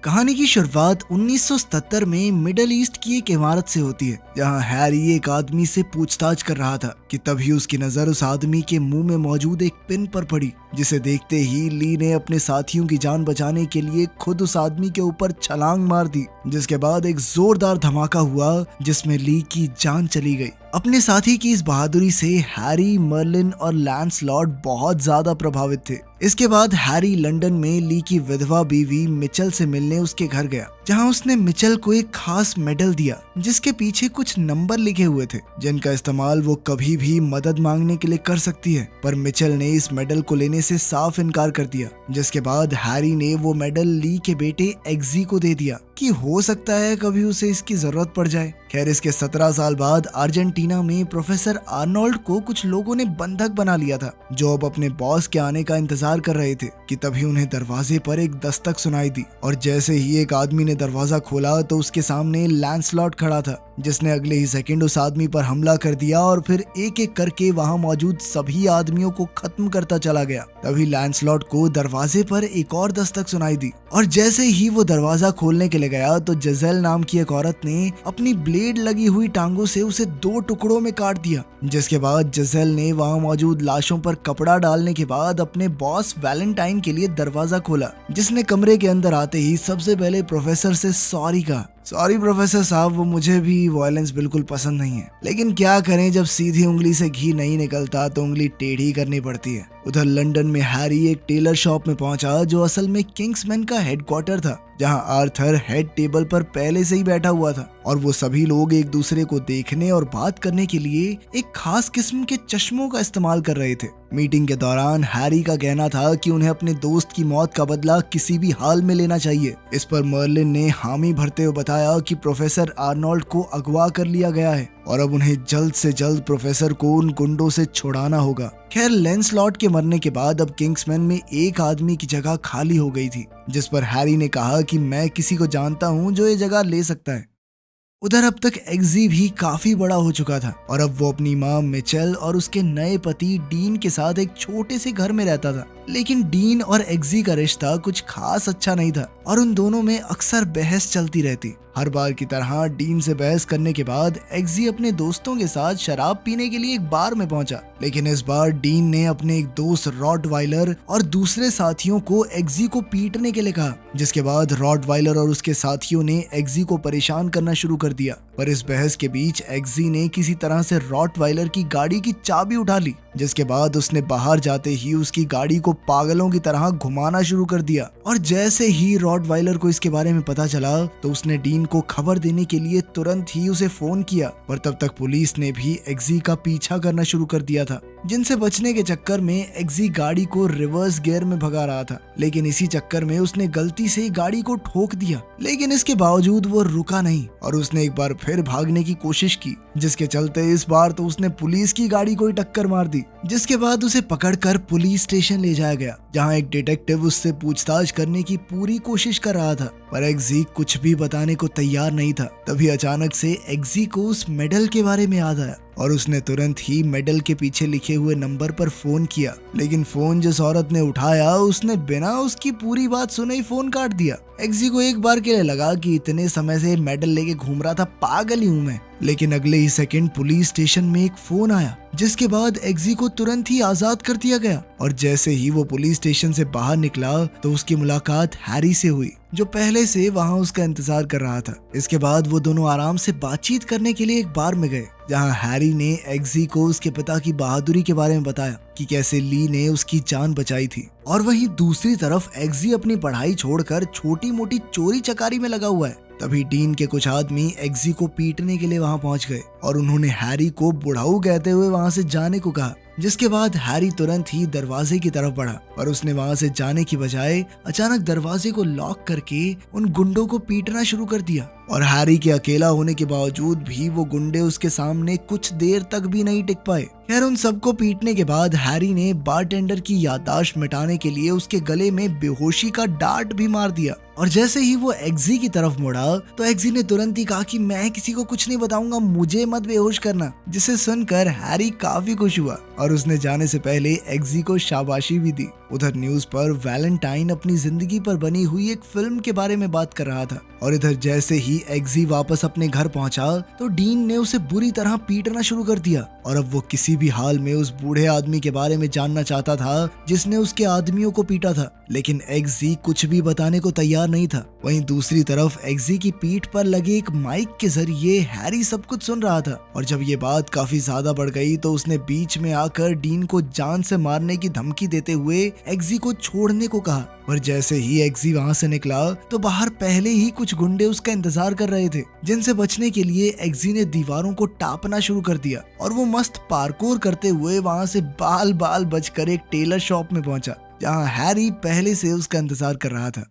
कहानी की शुरुआत 1977 में मिडल ईस्ट की एक इमारत से होती है, जहां हैरी एक आदमी से पूछताछ कर रहा था कि तभी उसकी नजर उस आदमी के मुंह में मौजूद एक पिन पर पड़ी, जिसे देखते ही ली ने अपने साथियों की जान बचाने के लिए खुद उस आदमी के ऊपर छलांग मार दी, जिसके बाद एक जोरदार धमाका हुआ जिसमें ली की जान चली गई। अपने साथी की इस बहादुरी से हैरी, मर्लिन और लैंसलॉट बहुत ज्यादा प्रभावित थे। इसके बाद हैरी लंदन में ली की विधवा बीवी मिचेल से मिलने उसके घर गया, जहां उसने मिचेल को एक खास मेडल दिया जिसके पीछे कुछ नंबर लिखे हुए थे, जिनका इस्तेमाल वो कभी भी मदद मांगने के लिए कर सकती है। पर मिचेल ने इस मेडल को लेने से साफ इनकार कर दिया, जिसके बाद हैरी ने वो मेडल ली के बेटे एग्जी को दे दिया कि हो सकता है कभी उसे इसकी जरूरत पड़ जाए। खैर, इसके 17 साल बाद अर्जेंटीना में प्रोफेसर आर्नोल्ड को कुछ लोगों ने बंधक बना लिया था, जो अब अपने बॉस के आने का इंतजार कर रहे थे कि तभी उन्हें दरवाजे पर एक दस्तक सुनाई दी, और जैसे ही एक आदमी ने दरवाजा खोला तो उसके सामने लैंसलॉट खड़ा था, जिसने अगले ही सेकंड उस आदमी पर हमला कर दिया और फिर एक एक करके वहां मौजूद सभी आदमियों को खत्म करता चला गया। तभी लैंसलॉट को दरवाजे पर एक और दस्तक सुनाई दी, और जैसे ही वो दरवाजा खोलने के लिए गया तो जजेल नाम की एक औरत ने अपनी ब्लेड लगी हुई टांगों से उसे 2 टुकड़ों में काट दिया। जिसके बाद जजेल ने वहां मौजूद लाशों पर कपड़ा डालने के बाद अपने बॉस वैलेंटाइन के लिए दरवाजा खोला, जिसने कमरे के अंदर आते ही सबसे पहले प्रोफेसर से सॉरी कहा। सॉरी प्रोफेसर साहब, वो मुझे भी वायलेंस बिल्कुल पसंद नहीं है, लेकिन क्या करें, जब सीधी उंगली से घी नहीं निकलता तो उंगली टेढ़ी करनी पड़ती है। उधर लंदन में हैरी एक टेलर शॉप में पहुंचा, जो असल में किंग्समैन का हेडक्वार्टर था, जहां आर्थर हेड टेबल पर पहले से ही बैठा हुआ था, और वो सभी लोग एक दूसरे को देखने और बात करने के लिए एक खास किस्म के चश्मों का इस्तेमाल कर रहे थे। मीटिंग के दौरान हैरी का कहना था कि उन्हें अपने दोस्त की मौत का बदला किसी भी हाल में लेना चाहिए। इस पर मर्लिन ने हामी भरते हुए बताया कि प्रोफेसर आर्नोल्ड को अगवा कर लिया गया है और अब उन्हें जल्द से जल्द प्रोफेसर को उन गुंडों से छुड़ाना होगा। खैर, लैंसलॉट के मरने के बाद अब किंग्समैन में एक आदमी की जगह खाली हो गई थी, जिस पर हैरी ने कहा कि मैं किसी को जानता हूँ जो ये जगह ले सकता है। उधर अब तक एग्जी भी काफी बड़ा हो चुका था, और अब वो अपनी माँ मिचेल और उसके नए पति डीन के साथ एक छोटे से घर में रहता था। लेकिन डीन और एग्जी का रिश्ता कुछ खास अच्छा नहीं था, और उन दोनों में अक्सर बहस चलती रहती। हर बार की तरह डीन से बहस करने के बाद एग्जी अपने दोस्तों के साथ शराब पीने के लिए एक बार में पहुंचा, लेकिन इस बार डीन ने अपने एक दोस्त रॉटवाइलर और दूसरे साथियों को एग्जी को पीटने के लिए कहा, जिसके बाद रॉटवाइलर और उसके साथियों ने एग्जी को परेशान करना शुरू कर दिया। पर इस बहस के बीच एग्जी ने किसी तरह से रॉटवाइलर की गाड़ी की चाबी उठा ली, जिसके बाद उसने बाहर जाते ही उसकी गाड़ी को पागलों की तरह घुमाना शुरू कर दिया। और जैसे ही रॉटवाइलर को इसके बारे में पता चला तो उसने डीन को खबर देने के लिए तुरंत ही उसे फोन किया, पर तब तक पुलिस ने भी एग्जी का पीछा करना शुरू कर दिया था, जिनसे बचने के चक्कर में एग्जी गाड़ी को रिवर्स गियर में भगा रहा था। लेकिन इसी चक्कर में उसने गलती से गाड़ी को ठोक दिया, लेकिन इसके बावजूद वो रुका नहीं और उसने एक बार फिर भागने की कोशिश की, जिसके चलते इस बार तो उसने पुलिस की गाड़ी को ही टक्कर मार दी। जिसके बाद उसे पकड़कर पुलिस स्टेशन ले जाया गया, जहां एक डिटेक्टिव उससे पूछताछ करने की पूरी कोशिश कर रहा था, पर एग्जी कुछ भी बताने को तैयार नहीं था। तभी अचानक से एग्जी को उस मेडल के बारे में याद आया, और उसने तुरंत ही मेडल के पीछे लिखे हुए नंबर पर फोन किया। लेकिन फोन जिस औरत ने उठाया उसने बिना उसकी पूरी बात सुने ही फोन काट दिया। एग्जी को एक बार के लिए लगा कि इतने समय से मेडल लेके घूम रहा था, पागल ही हूं मैं। लेकिन अगले ही सेकंड पुलिस स्टेशन में एक फोन आया, जिसके बाद एग्जी को तुरंत ही आजाद कर दिया गया। और जैसे ही वो पुलिस स्टेशन से बाहर निकला तो उसकी मुलाकात हैरी से हुई, जो पहले से वहां उसका इंतजार कर रहा था। इसके बाद वो दोनों आराम से बातचीत करने के लिए एक बार में गए, जहां हैरी ने एग्जी को उसके पिता की बहादुरी के बारे में बताया कि कैसे ली ने उसकी जान बचाई थी। और वहीं दूसरी तरफ एग्जी अपनी पढ़ाई छोड़कर छोटी मोटी चोरी चकारी में लगा हुआ है। तभी डीन के कुछ आदमी एग्जी को पीटने के लिए वहां पहुंच गए, और उन्होंने हैरी को बुढ़ाऊ कहते हुए वहां से जाने को कहा। जिसके बाद हैरी तुरंत ही दरवाजे की तरफ बढ़ा, पर उसने वहां से जाने की बजाय अचानक दरवाजे को लॉक करके उन गुंडों को पीटना शुरू कर दिया। और हैरी के अकेला होने के बावजूद भी वो गुंडे उसके सामने कुछ देर तक भी नहीं टिक पाए। खैर उन सबको पीटने के बाद हैरी ने बारटेंडर की याददाश्त मिटाने के लिए उसके गले में बेहोशी का डार्ट भी मार दिया। और जैसे ही वो एग्जी की तरफ मुड़ा तो एग्जी ने तुरंत ही कहा कि मैं किसी को कुछ नहीं बताऊंगा, मुझे मत बेहोश करना, जिसे सुनकर हैरी काफी खुश हुआ और उसने जाने से पहले एग्जी को शाबाशी भी दी। उधर न्यूज पर वैलेंटाइन अपनी जिंदगी पर बनी हुई एक फिल्म के बारे में बात कर रहा था और इधर जैसे ही एग्जी वापस अपने घर पहुंचा तो डीन ने उसे बुरी तरह पीटना शुरू कर दिया और अब वो किसी भी हाल में उस बूढ़े आदमी के बारे में जानना चाहता था जिसने उसके आदमियों को पीटा था, लेकिन एग्जी कुछ भी बताने को तैयार नहीं था। वहीं दूसरी तरफ एग्जी की पीठ पर लगे एक माइक के जरिए हैरी सब कुछ सुन रहा था और जब ये बात काफी ज्यादा बढ़ गई तो उसने बीच में आकर डीन को जान से मारने की धमकी देते हुए एग्जी को छोड़ने को कहा। पर जैसे ही एग्जी वहां से निकला तो बाहर पहले ही कुछ गुंडे उसका इंतजार कर रहे थे, जिनसे बचने के लिए एग्जी ने दीवारों को टापना शुरू कर दिया और वो मस्त पार्कोर करते हुए वहां से बाल बाल बचकर एक टेलर शॉप में पहुंचा जहां हैरी पहले से उसका इंतजार कर रहा था।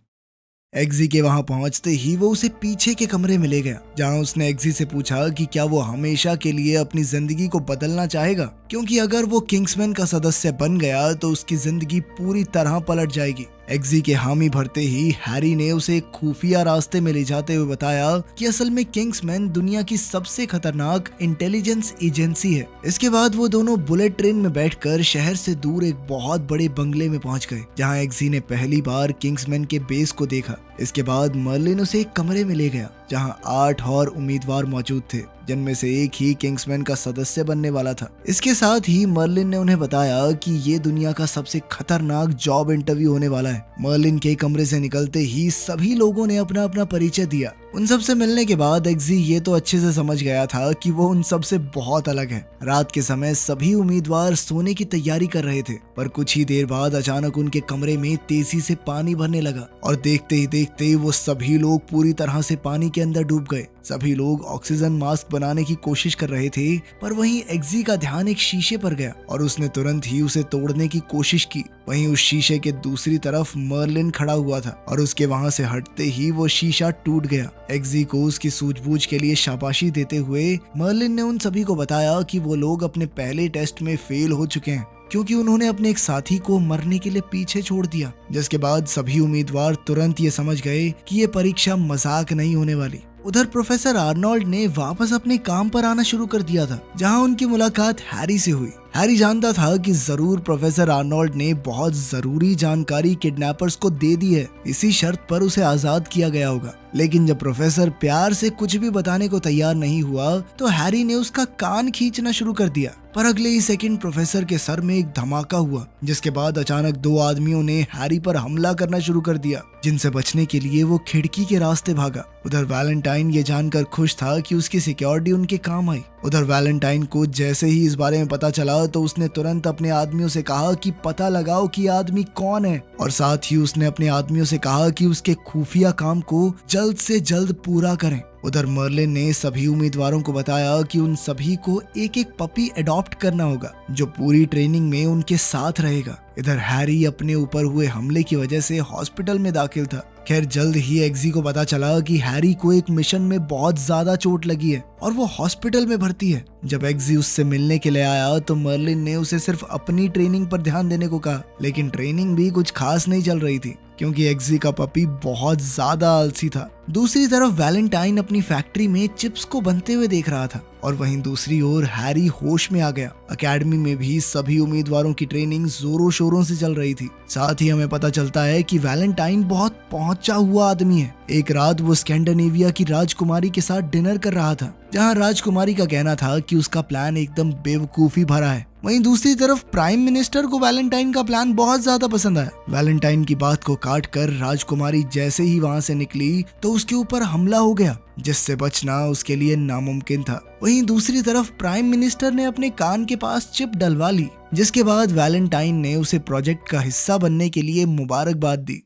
एग्जी के वहां पहुंचते ही वो उसे पीछे के कमरे में ले गया जहां उसने एग्जी से पूछा कि क्या वो हमेशा के लिए अपनी जिंदगी को बदलना चाहेगा, क्योंकि अगर वो किंग्समैन का सदस्य बन गया तो उसकी जिंदगी पूरी तरह पलट जाएगी। एग्जी के हामी भरते ही हैरी ने उसे एक खुफिया रास्ते में ले जाते हुए बताया कि असल में किंग्समैन दुनिया की सबसे खतरनाक इंटेलिजेंस एजेंसी है। इसके बाद वो दोनों बुलेट ट्रेन में बैठकर शहर से दूर एक बहुत बड़े बंगले में पहुंच गए जहां एग्जी ने पहली बार किंग्समैन के बेस को देखा। इसके बाद मर्लिन उसे एक कमरे में ले गया जहां 8 और उम्मीदवार मौजूद थे, जिनमें से एक ही किंग्समैन का सदस्य बनने वाला था। इसके साथ ही मर्लिन ने उन्हें बताया कि ये दुनिया का सबसे खतरनाक जॉब इंटरव्यू होने वाला है। मर्लिन के कमरे से निकलते ही सभी लोगों ने अपना अपना परिचय दिया। उन सब से मिलने के बाद एग्जी ये तो अच्छे से समझ गया था कि वो उन सब से बहुत अलग है। रात के समय सभी उम्मीदवार सोने की तैयारी कर रहे थे, पर कुछ ही देर बाद अचानक उनके कमरे में तेजी से पानी भरने लगा और देखते ही देखते वो सभी लोग पूरी तरह से पानी के अंदर डूब गए। सभी लोग ऑक्सीजन मास्क बनाने की कोशिश कर रहे थे, पर वहीं एग्जी का ध्यान एक शीशे पर गया और उसने तुरंत ही उसे तोड़ने की कोशिश की। वहीं उस शीशे के दूसरी तरफ मर्लिन खड़ा हुआ था और उसके वहां से हटते ही वो शीशा टूट गया। एग्जी को उसकी सूझबूझ के लिए शाबाशी देते हुए मर्लिन ने उन सभी को बताया कि वो लोग अपने पहले टेस्ट में फेल हो चुके हैं क्योंकि उन्होंने अपने एक साथी को मरने के लिए पीछे छोड़ दिया। जिसके बाद सभी उम्मीदवार तुरंत ये समझ गए कि ये परीक्षा मजाक नहीं होने वाली। उधर प्रोफेसर आर्नोल्ड ने वापस अपने काम पर आना शुरू कर दिया था जहां उनकी मुलाकात हैरी से हुई। हैरी जानता था कि जरूर प्रोफेसर आर्नोल्ड ने बहुत जरूरी जानकारी किडनैपर्स को दे दी है, इसी शर्त पर उसे आजाद किया गया होगा। लेकिन जब प्रोफेसर प्यार से कुछ भी बताने को तैयार नहीं हुआ तो हैरी ने उसका कान खींचना शुरू कर दिया। पर अगले ही सेकंड प्रोफेसर के सर में एक धमाका हुआ, जिसके बाद अचानक 2 आदमियों ने हैरी पर हमला करना शुरू कर दिया, जिनसे बचने के लिए वो खिड़की के रास्ते भागा। उधर वैलेंटाइन ये जानकर खुश था कि उसकी सिक्योरिटी उनके काम आई। उधर वैलेंटाइन को जैसे ही इस बारे में पता चला तो उसने तुरंत अपने आदमियों से कहा कि पता लगाओ कि आदमी कौन है, और साथ ही उसने अपने आदमियों से कहा कि उसके खुफिया काम को जल्द से जल्द पूरा करें। उधर मर्लिन ने सभी उम्मीदवारों को बताया कि उन सभी को एक एक पपी अडॉप्ट करना होगा जो पूरी ट्रेनिंग में उनके साथ रहेगा। इधर हैरी अपने ऊपर हुए हमले की वजह से हॉस्पिटल में दाखिल था। खैर जल्द ही एग्जी को पता चला कि हैरी को एक मिशन में बहुत ज्यादा चोट लगी है और वो हॉस्पिटल में भर्ती है। जब एग्जी उससे मिलने के लिए आया तो मर्लिन ने उसे सिर्फ अपनी ट्रेनिंग पर ध्यान देने को कहा, लेकिन ट्रेनिंग भी कुछ खास नहीं चल रही थी क्योंकि एग्जी का पपी बहुत ज्यादा आलसी था। दूसरी तरफ वैलेंटाइन अपनी फैक्ट्री में चिप्स को बनते हुए देख रहा था और वहीं दूसरी ओर हैरी होश में आ गया। एकेडमी में भी सभी उम्मीदवारों की ट्रेनिंग जोरों शोरों से चल रही थी। साथ ही हमें पता चलता है कि वैलेंटाइन बहुत पहुंचा हुआ आदमी है। एक रात वो स्कैंडिनेविया की राजकुमारी के साथ डिनर कर रहा था जहां राजकुमारी का कहना था कि उसका प्लान एकदम बेवकूफी भरा है। वहीं दूसरी तरफ प्राइम मिनिस्टर को वैलेंटाइन का प्लान बहुत ज्यादा पसंद आया। वैलेंटाइन की बात को काट कर राजकुमारी जैसे ही वहां से निकली तो उसके ऊपर हमला हो गया, जिससे बचना उसके लिए नामुमकिन था। वहीं दूसरी तरफ प्राइम मिनिस्टर ने अपने कान के पास चिप डलवा ली, जिसके बाद वैलेंटाइन ने उसे प्रोजेक्ट का हिस्सा बनने के लिए मुबारकबाद दी।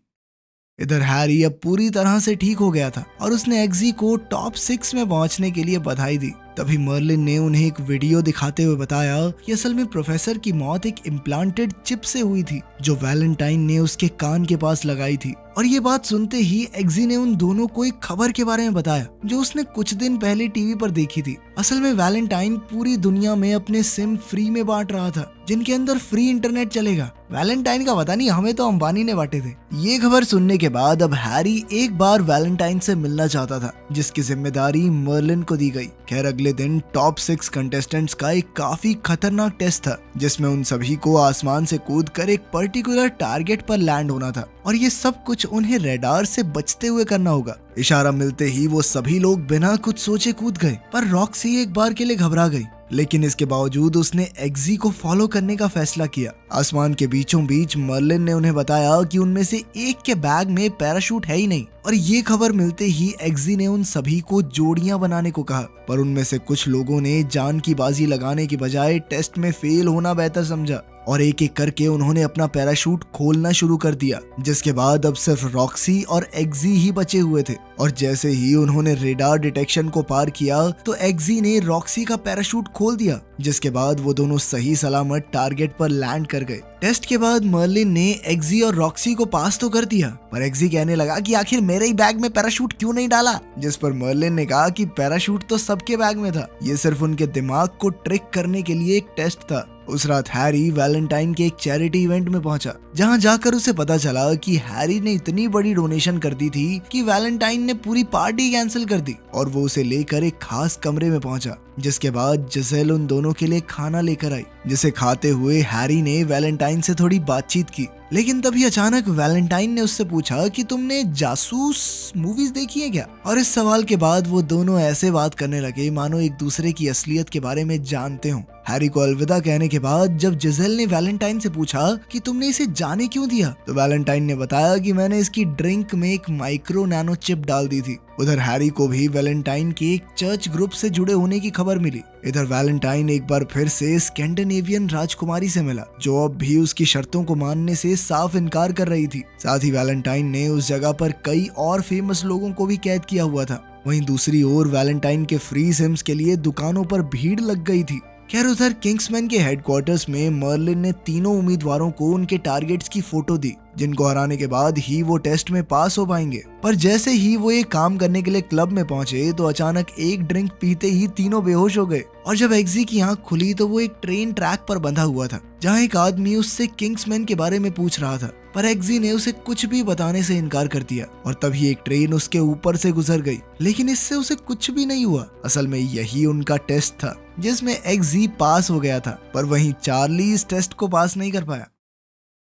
इधर हैरी अब पूरी तरह से ठीक हो गया था और उसने एग्जी को टॉप 6 में पहुंचने के लिए बधाई दी। तभी मर्लिन ने उन्हें एक वीडियो दिखाते हुए बताया कि असल में प्रोफेसर की मौत एक इम्प्लांटेड चिप से हुई थी जो वैलेंटाइन ने उसके कान के पास लगाई थी। और ये बात सुनते ही एग्जी ने उन दोनों को एक खबर के बारे में बताया जो उसने कुछ दिन पहले टीवी पर देखी थी। असल में वैलेंटाइन पूरी दुनिया में अपने सिम फ्री में बांट रहा था जिनके अंदर फ्री इंटरनेट चलेगा। वैलेंटाइन का पता नहीं, हमें तो अंबानी ने बांटे थे। ये खबर सुनने के बाद अब हैरी एक बार वैलेंटाइन से मिलना चाहता था जिसकी जिम्मेदारी मर्लिन को दी गई। खैर अगले दिन टॉप 6 कंटेस्टेंट्स का एक काफी खतरनाक टेस्ट था जिसमें उन सभी को आसमान से कूदकर एक पर्टिकुलर टारगेट पर लैंड होना था और ये सब कुछ उन्हें रेडार से बचते हुए करना होगा। इशारा मिलते ही वो सभी लोग बिना कुछ सोचे कूद गए, पर रॉक्सी एक बार के लिए घबरा गई, लेकिन इसके बावजूद उसने एग्जी को फॉलो करने का फैसला किया। आसमान के बीचों बीच मर्लिन ने उन्हें बताया कि उनमें से एक के बैग में पैराशूट है ही नहीं, और ये खबर मिलते ही एग्जी ने उन सभी को जोड़ियां बनाने को कहा, पर उनमें से कुछ लोगों ने जान की बाजी लगाने की बजाय टेस्ट में फेल होना बेहतर समझा और एक एक करके उन्होंने अपना पैराशूट खोलना शुरू कर दिया, जिसके बाद अब सिर्फ रॉक्सी और एग्जी ही बचे हुए थे। और जैसे ही उन्होंने रेडार डिटेक्शन को पार किया तो एग्जी ने रॉक्सी का पैराशूट खोल दिया, जिसके बाद वो दोनों सही सलामत टारगेट पर लैंड कर गए। टेस्ट के बाद मर्लिन ने एग्जी और रॉक्सी को पास तो कर दिया, पर एग्जी कहने लगा कि आखिर मेरे ही बैग में पैराशूट क्यों नहीं डाला, जिस पर मर्लिन ने कहा कि पैराशूट तो सबके बैग में था, ये सिर्फ उनके दिमाग को ट्रिक करने के लिए एक टेस्ट था। उस रात हैरी वैलेंटाइन के एक चैरिटी इवेंट में पहुंचा, जहां जाकर उसे पता चला कि हैरी ने इतनी बड़ी डोनेशन कर दी थी कि वैलेंटाइन ने पूरी पार्टी कैंसिल कर दी और वो उसे लेकर एक खास कमरे में पहुंचा, जिसके बाद जिसेल उन दोनों के लिए खाना लेकर आई, जिसे खाते हुए हैरी ने वैलेंटाइन से थोड़ी बातचीत की। लेकिन तभी अचानक वैलेंटाइन ने उससे पूछा कि तुमने जासूस मूवीज देखी है क्या? और इस सवाल के बाद वो दोनों ऐसे बात करने लगे मानो एक दूसरे की असलियत के बारे में जानते हो। हैरी को अलविदा कहने के बाद जब जिसेल ने वैलेंटाइन से पूछा कि तुमने इसे जाने क्यों दिया, तो वैलेंटाइन ने बताया कि मैंने इसकी ड्रिंक में एक माइक्रो नैनो चिप डाल दी थी। उधर हैरी को भी वैलेंटाइन के एक चर्च ग्रुप से जुड़े होने की खबर मिली। इधर वैलेंटाइन एक बार फिर से स्कैंडिनेवियन राजकुमारी से मिला, जो अब भी उसकी शर्तों को मानने से साफ इनकार कर रही थी। साथ ही वैलेंटाइन ने उस जगह पर कई और फेमस लोगों को भी कैद किया हुआ था। वहीं दूसरी ओर वैलेंटाइन के फ्री सिम्स के लिए दुकानों पर भीड़ लग गई थी। खैर उधर किंग्समैन के हेडक्वार्टर्स में मर्लिन ने तीनों उम्मीदवारों को उनके टारगेट्स की फोटो दी, जिनको हराने के बाद ही वो टेस्ट में पास हो पाएंगे। पर जैसे ही वो ये काम करने के लिए क्लब में पहुंचे तो अचानक एक ड्रिंक पीते ही तीनों बेहोश हो गए, और जब एग्जी की आंख खुली तो वो एक ट्रेन ट्रैक पर बंधा हुआ था, जहां एक आदमी उससे किंग्समैन के बारे में पूछ रहा था, पर एग्जी ने उसे कुछ भी बताने से इनकार कर दिया और तभी एक ट्रेन उसके ऊपर से गुजर गई। लेकिन इससे उसे कुछ भी नहीं हुआ। असल में यही उनका टेस्ट था जिसमें एग्जी पास हो गया था, पर वहीं चार्ली इस टेस्ट को पास नहीं कर पाया।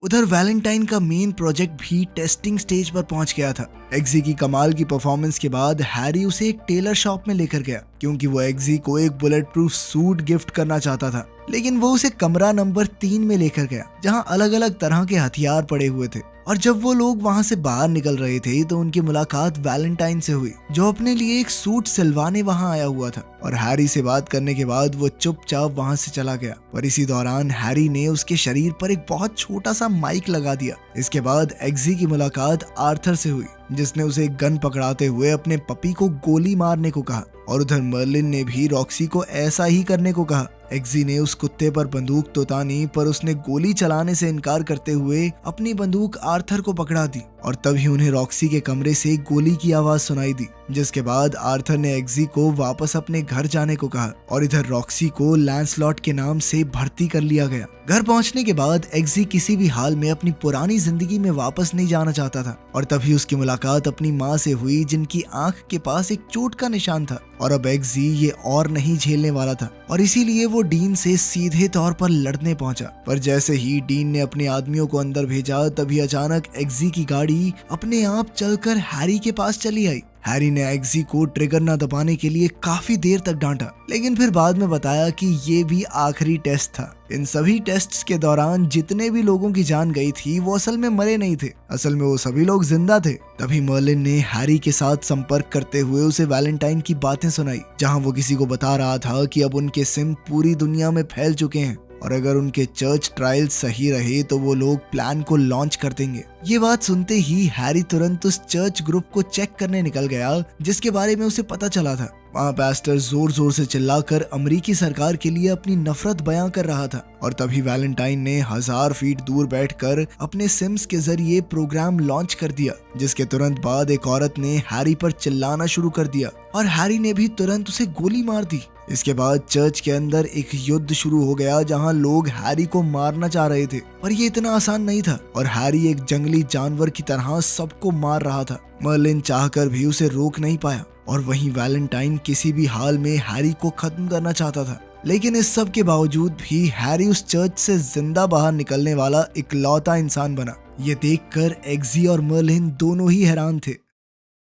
उधर वैलेंटाइन का मेन प्रोजेक्ट भी टेस्टिंग स्टेज पर पहुंच गया था। एग्जी की कमाल की परफॉर्मेंस के बाद हैरी उसे एक टेलर शॉप में लेकर गया, क्योंकि वो एग्जी को एक बुलेट प्रूफ सूट गिफ्ट करना चाहता था। लेकिन वो उसे कमरा नंबर 3 में लेकर गया, जहां अलग अलग तरह के हथियार पड़े हुए थे। और जब वो लोग वहां से बाहर निकल रहे थे तो उनकी मुलाकात वैलेंटाइन से हुई, जो अपने लिए एक सूट सिलवाने वहां आया हुआ था। और हैरी से बात करने के बाद वो चुपचाप वहां से चला गया। पर इसी दौरान हैरी ने उसके शरीर पर एक बहुत छोटा सा माइक लगा दिया। इसके बाद एग्जी की मुलाकात आर्थर से हुई, जिसने उसे एक गन पकड़ाते हुए अपने पपी को गोली मारने को कहा, और उधर मर्लिन ने भी रॉक्सी को ऐसा ही करने को कहा। एग्जी ने उस कुत्ते पर बंदूक तो तानी, पर उसने गोली चलाने से इनकार करते हुए अपनी बंदूक आर्थर को पकड़ा दी, और तभी उन्हें रॉक्सी के कमरे से गोली की आवाज सुनाई दी, जिसके बाद आर्थर ने एग्जी को वापस अपने घर जाने को कहा, और इधर रॉक्सी को लैंसलॉट के नाम से भर्ती कर लिया गया। घर पहुंचने के बाद एग्जी किसी भी हाल में अपनी पुरानी जिंदगी में वापस नहीं जाना चाहता था, और तभी उसकी मुलाकात अपनी माँ से हुई, जिनकी आंख के पास एक चोट का निशान था, और अब एग्जी ये और नहीं झेलने वाला था, और इसीलिए वो डीन से सीधे तौर पर लड़ने पहुंचा। पर जैसे ही डीन ने अपने आदमियों को अंदर भेजा, तभी अचानक एग्जी की गाड़ी अपने आप चलकर हैरी के पास चली आई। हैरी ने एग्जी को ट्रिगर न दबाने के लिए काफी देर तक डांटा, लेकिन फिर बाद में बताया कि ये भी आखिरी टेस्ट था। इन सभी टेस्ट्स के दौरान जितने भी लोगों की जान गई थी वो असल में मरे नहीं थे, असल में वो सभी लोग जिंदा थे। तभी मर्लिन ने हैरी के साथ संपर्क करते हुए उसे वैलेंटाइन की बातें सुनाई, जहां वो किसी को बता रहा था कि अब उनके सिम पूरी दुनिया में फैल चुके हैं और अगर उनके चर्च ट्रायल सही रहे तो वो लोग प्लान को लॉन्च कर देंगे। ये बात सुनते ही हैरी तुरंत उस चर्च ग्रुप को चेक करने निकल गया जिसके बारे में उसे पता चला था। वहाँ पास्टर जोर जोर से चिल्लाकर अमेरिकी सरकार के लिए अपनी नफरत बयां कर रहा था और तभी वैलेंटाइन ने 1000 फीट दूर बैठकर अपने सिम्स के जरिए प्रोग्राम लॉन्च कर दिया, जिसके तुरंत बाद एक औरत ने हैरी पर चिल्लाना शुरू कर दिया और हैरी ने भी तुरंत उसे गोली मार दी। इसके बाद चर्च के अंदर एक युद्ध शुरू हो गया जहां लोग हैरी को मारना चाह रहे थे, पर ये इतना आसान नहीं था और हैरी एक जंगली जानवर की तरह सबको मार रहा था। मर्लिन चाहकर भी उसे रोक नहीं पाया और वहीं वैलेंटाइन किसी भी हाल में हैरी को खत्म करना चाहता था। लेकिन इस सब के बावजूद भी हैरी उस चर्च से जिंदा बाहर निकलने वाला इकलौता इंसान बना। ये देखकर एग्जी और मर्लिन दोनों ही हैरान थे।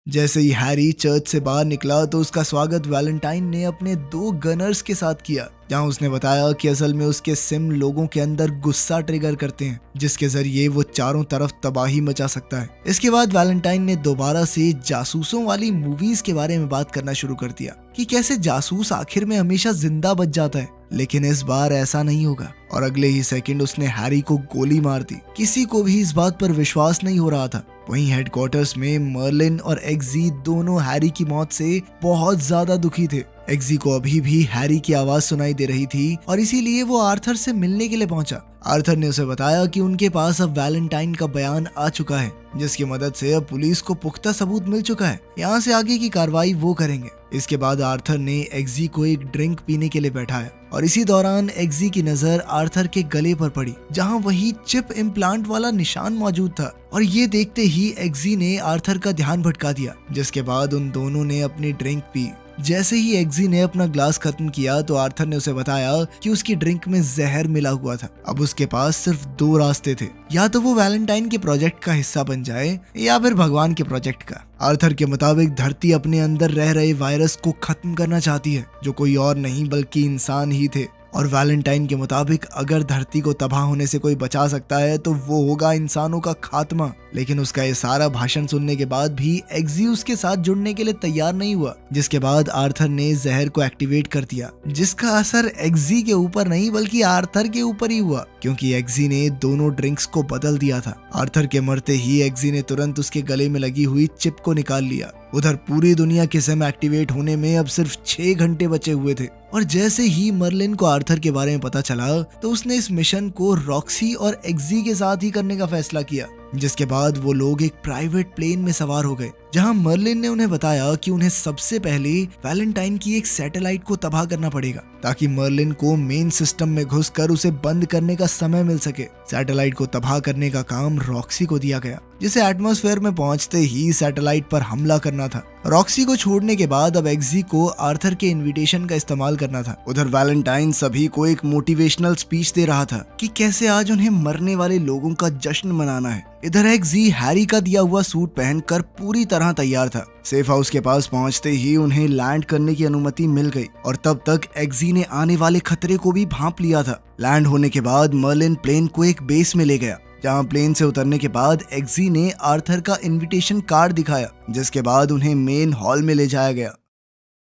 जैसे ही हैरी चर्च से बाहर निकला तो उसका स्वागत वैलेंटाइन ने अपने 2 गनर्स के साथ किया, जहां उसने बताया कि असल में उसके सिम लोगों के अंदर गुस्सा ट्रिगर करते हैं जिसके जरिए वो चारों तरफ तबाही मचा सकता है। इसके बाद वैलेंटाइन ने दोबारा से जासूसों वाली मूवीज के बारे में बात करना शुरू कर दिया कि कैसे जासूस आखिर में हमेशा जिंदा बच जाता है, लेकिन इस बार ऐसा नहीं होगा और अगले ही सेकंड उसने हैरी को गोली मार दी। किसी को भी इस बात पर विश्वास नहीं हो रहा था। वहीं हेडक्वार्टर्स में मर्लिन और एग्जी दोनों हैरी की मौत से बहुत ज्यादा दुखी थे। एग्जी को अभी भी हैरी की आवाज सुनाई दे रही थी और इसीलिए वो आर्थर से मिलने के लिए पहुंचा। आर्थर ने उसे बताया कि उनके पास अब वैलेंटाइन का बयान आ चुका है, जिसकी मदद से अब पुलिस को पुख्ता सबूत मिल चुका है। यहाँ से आगे की कार्रवाई वो करेंगे। इसके बाद आर्थर ने एग्जी को एक ड्रिंक पीने के लिए बैठाया और इसी दौरान एग्जी की नजर आर्थर के गले पर पड़ी, जहाँ वही चिप इम्प्लांट वाला निशान मौजूद था और ये देखते ही एग्जी ने आर्थर का ध्यान भटका दिया, जिसके बाद उन दोनों ने अपनी ड्रिंक पी। जैसे ही एग्जी ने अपना ग्लास खत्म किया तो आर्थर ने उसे बताया कि उसकी ड्रिंक में जहर मिला हुआ था। अब उसके पास सिर्फ 2 रास्ते थे, या तो वो वैलेंटाइन के प्रोजेक्ट का हिस्सा बन जाए या फिर भगवान के प्रोजेक्ट का। आर्थर के मुताबिक धरती अपने अंदर रह रहे वायरस को खत्म करना चाहती है, जो कोई और नहीं बल्कि इंसान ही थे। और वैलेंटाइन के मुताबिक अगर धरती को तबाह होने से कोई बचा सकता है तो वो होगा इंसानों का खात्मा। लेकिन उसका ये सारा भाषण सुनने के बाद भी एग्जी उसके साथ जुड़ने के लिए तैयार नहीं हुआ, जिसके बाद आर्थर ने जहर को एक्टिवेट कर दिया, जिसका असर एग्जी के ऊपर नहीं बल्कि आर्थर के ऊपर ही हुआ, क्योंकि एग्जी ने दोनों ड्रिंक्स को बदल दिया था। आर्थर के मरते ही एग्जी ने तुरंत उसके गले में लगी हुई चिप को निकाल लिया। उधर पूरी दुनिया के सिम एक्टिवेट होने में अब सिर्फ 6 घंटे बचे हुए थे और जैसे ही मर्लिन को आर्थर के बारे में पता चला तो उसने इस मिशन को रॉक्सी और एग्जी के साथ ही करने का फैसला किया, जिसके बाद वो लोग एक प्राइवेट प्लेन में सवार हो गए, जहां मर्लिन ने उन्हें बताया कि उन्हें सबसे पहले वैलेंटाइन की एक सैटेलाइट को तबाह करना पड़ेगा ताकि मर्लिन को मेन सिस्टम में घुसकर उसे बंद करने का समय मिल सके। सैटेलाइट को तबाह करने का काम रॉक्सी को दिया गया, जिसे एटमॉस्फेयर में पहुंचते ही सैटेलाइट पर हमला करना था। रॉक्सी को छोड़ने के बाद अब एग्जी को आर्थर के इनविटेशन का इस्तेमाल करना था। उधर वैलेंटाइन सभी को एक मोटिवेशनल स्पीच दे रहा था कि कैसे आज उन्हें मरने वाले लोगों का जश्न मनाना है। इधर एग्जी हैरी का दिया हुआ सूट पहनकर पूरी तरह तैयार था। सेफ हाउस के पास पहुंचते ही उन्हें लैंड करने की अनुमति मिल गई और तब तक एग्जी ने आने वाले खतरे को भी भांप लिया था। लैंड होने के बाद मर्लिन प्लेन को एक बेस में ले गया, जहां प्लेन से उतरने के बाद एग्जी ने आर्थर का इनविटेशन कार्ड दिखाया, जिसके बाद उन्हें मेन हॉल में ले जाया गया।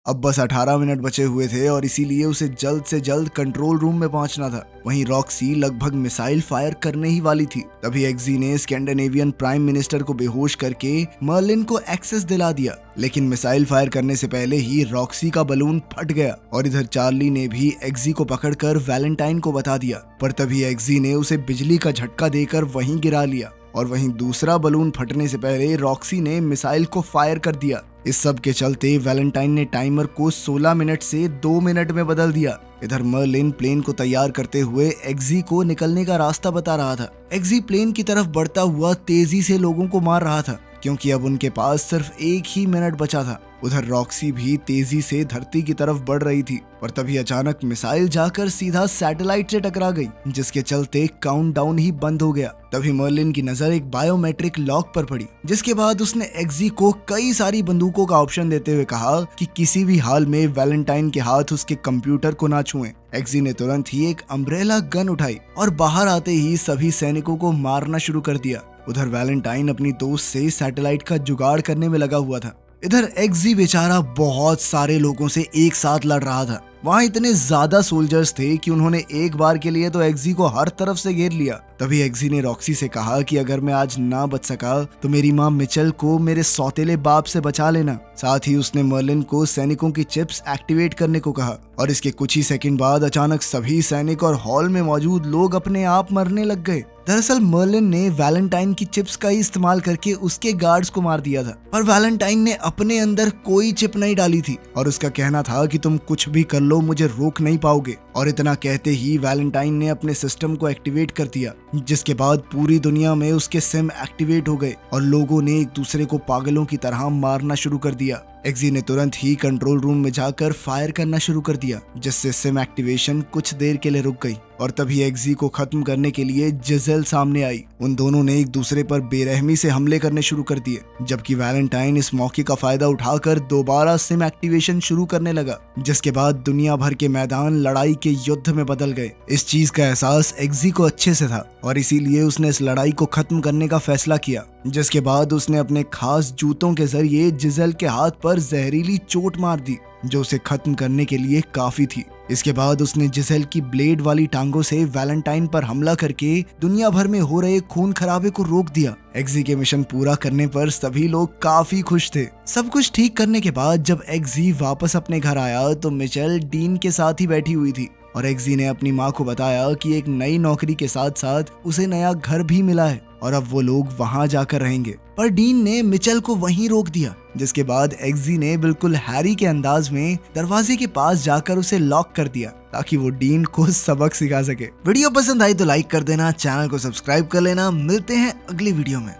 अब बस 18 मिनट बचे हुए थे और इसीलिए उसे जल्द से जल्द कंट्रोल रूम में पहुंचना था। वहीं रॉक्सी लगभग मिसाइल फायर करने ही वाली थी, तभी एग्जी ने स्कैंडिनेवियन प्राइम मिनिस्टर को बेहोश करके मर्लिन को एक्सेस दिला दिया। लेकिन मिसाइल फायर करने से पहले ही रॉक्सी का बलून फट गया और इधर चार्ली ने भी एग्जी को पकड़कर वैलेंटाइन को बता दिया, पर तभी एग्जी ने उसे बिजली का झटका देकर वहीं गिरा लिया और वहीं दूसरा बलून फटने से पहले रॉक्सी ने मिसाइल को फायर कर दिया। इस सब के चलते वैलेंटाइन ने टाइमर को 16 मिनट से 2 मिनट में बदल दिया। इधर मर्लिन प्लेन को तैयार करते हुए एग्जी को निकलने का रास्ता बता रहा था। एग्जी प्लेन की तरफ बढ़ता हुआ तेजी से लोगों को मार रहा था, क्योंकि अब उनके पास सिर्फ 1 ही मिनट बचा था। उधर रॉक्सी भी तेजी से धरती की तरफ बढ़ रही थी, पर तभी अचानक मिसाइल जाकर सीधा सैटेलाइट से टकरा गई, जिसके चलते काउंटडाउन ही बंद हो गया। तभी मर्लिन की नजर एक बायोमेट्रिक लॉक पर पड़ी, जिसके बाद उसने एग्जी को कई सारी बंदूकों का ऑप्शन देते हुए कहा कि किसी भी हाल में वैलेंटाइन के हाथ उसके कंप्यूटर को ना छुएं। एग्जी ने तुरंत ही एक अम्ब्रेला गन उठाई और बाहर आते ही सभी सैनिकों को मारना शुरू कर दिया। उधर वैलेंटाइन अपनी दोस्त से सैटेलाइट का जुगाड़ करने में लगा हुआ था। इधर एग्जी बेचारा बहुत सारे लोगों से एक साथ लड़ रहा था वहाँ इतने ज्यादा सोल्जर्स थे कि उन्होंने एक बार के लिए तो एक्जी को हर तरफ से घेर लिया। तभी एक्जी ने रॉक्सी से कहा कि अगर मैं आज ना बच सका तो मेरी माँ मिचेल को मेरे सौतेले बाप से बचा लेना। साथ ही उसने मर्लिन को सैनिकों की चिप्स एक्टिवेट करने को कहा और इसके कुछ ही सेकंड बाद अचानक सभी सैनिक और हॉल में मौजूद लोग अपने आप मरने लग गए। दरअसल मर्लिन ने वैलेंटाइन की चिप्स का ही इस्तेमाल करके उसके गार्ड्स को मार दिया था, पर वैलेंटाइन ने अपने अंदर कोई चिप नहीं डाली थी और उसका कहना था कि तुम कुछ भी कर लो, मुझे रोक नहीं पाओगे। और इतना कहते ही वैलेंटाइन ने अपने सिस्टम को एक्टिवेट कर दिया, जिसके बाद पूरी दुनिया में उसके सिम एक्टिवेट हो गए और लोगों ने एक दूसरे को पागलों की तरह मारना शुरू कर दिया। एक्जी ने तुरंत ही कंट्रोल रूम में जाकर फायर करना शुरू कर दिया, जिससे सिम एक्टिवेशन कुछ देर के लिए रुक गई। और तभी एक्जी को खत्म करने के लिए जिजेल सामने आई। उन दोनों ने एक दूसरे पर बेरहमी से हमले करने शुरू कर दिए, जबकि वैलेंटाइन इस मौके का फायदा उठाकर दोबारा सिम एक्टिवेशन शुरू करने लगा, जिसके बाद दुनिया भर के मैदान लड़ाई के युद्ध में बदल गए। इस चीज का एहसास एक्जी को अच्छे से था और इसीलिए उसने इस लड़ाई को खत्म करने का फैसला किया, जिसके बाद उसने अपने खास जूतों के जरिए जिजेल के हाथ पर जहरीली चोट मार दी, जो उसे खत्म करने के लिए काफी थी। इसके बाद उसने जिसेल की ब्लेड वाली टांगों से वैलेंटाइन पर हमला करके दुनिया भर में हो रहे खून खराबे को रोक दिया। एक्जी के मिशन पूरा करने पर सभी लोग काफी खुश थे। सब कुछ ठीक करने के बाद जब एक्जी वापस अपने घर आया तो मिचेल डीन के साथ ही बैठी हुई थी और एक्जी ने अपनी माँ को बताया कि एक नई नौकरी के साथ साथ उसे नया घर भी मिला है और अब वो लोग वहाँ जाकर रहेंगे। पर डीन ने मिचेल को वहीं रोक दिया, जिसके बाद एक्जी ने बिल्कुल हैरी के अंदाज में दरवाजे के पास जाकर उसे लॉक कर दिया ताकि वो डीन को सबक सिखा सके। वीडियो पसंद आई तो लाइक कर देना, चैनल को सब्सक्राइब कर लेना। मिलते हैं अगली वीडियो में।